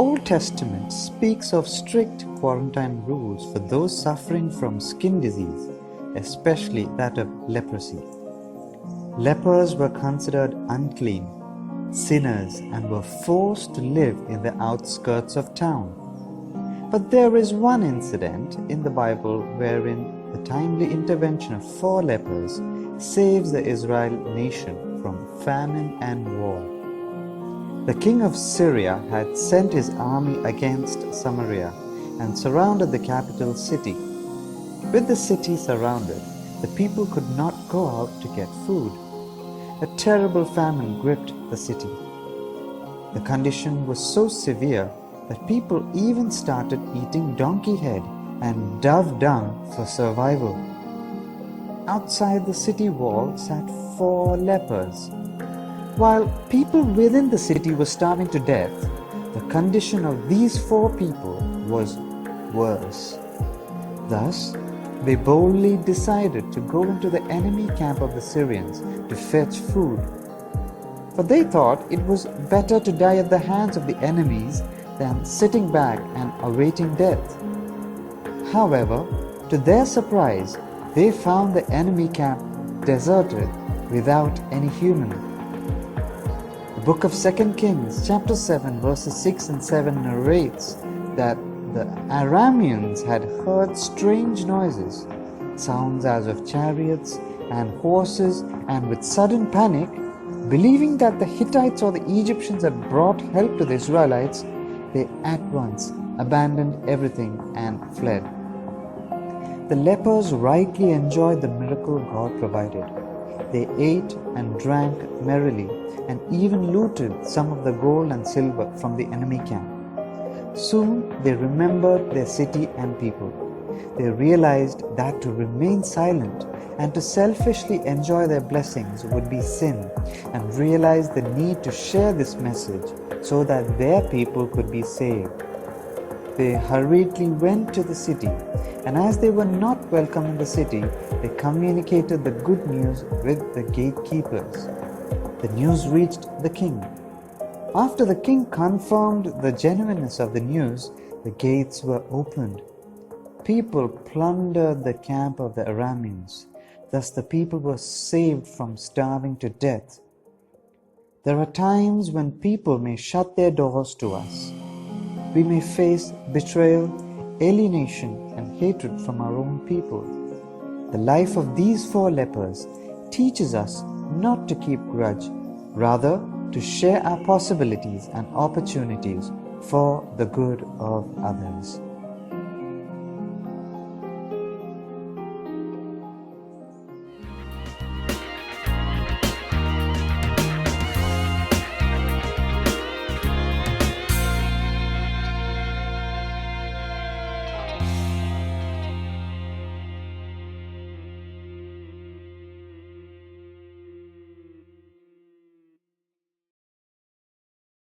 Old Testament speaks of strict quarantine rules for those suffering from skin disease, especially that of leprosy. Lepers were considered unclean, sinners, and were forced to live in the outskirts of town. But there is one incident in the Bible wherein the timely intervention of 4 lepers saves the Israel nation from famine and war. The king of Syria had sent his army against Samaria and surrounded the capital city. With the city surrounded, the people could not go out to get food. A terrible famine gripped the city. The condition was so severe that people even started eating donkey head and dove dung for survival. Outside the city wall sat 4 lepers. While people within the city were starving to death, the condition of these 4 people was worse. Thus, they boldly decided to go into the enemy camp of the Syrians to fetch food. For they thought it was better to die at the hands of the enemies than sitting back and awaiting death. However, to their surprise, they found the enemy camp deserted without any human. The book of 2 Kings chapter 7 verses 6 and 7 narrates that the Arameans had heard strange noises, sounds as of chariots and horses, and with sudden panic, believing that the Hittites or the Egyptians had brought help to the Israelites, they at once abandoned everything and fled. The lepers rightly enjoyed the miracle God provided. They ate and drank merrily and even looted some of the gold and silver from the enemy camp. Soon they remembered their city and people. They realized that to remain silent and to selfishly enjoy their blessings would be sin, and realized the need to share this message so that their people could be saved. They hurriedly went to the city, and as they were not welcome in the city, they communicated the good news with the gatekeepers. The news reached the king. After the king confirmed the genuineness of the news, the gates were opened. People plundered the camp of the Arameans. Thus the people were saved from starving to death. There are times when people may shut their doors to us. We may face betrayal, alienation, and hatred from our own people. The life of these 4 lepers teaches us not to keep grudge, rather to share our possibilities and opportunities for the good of others.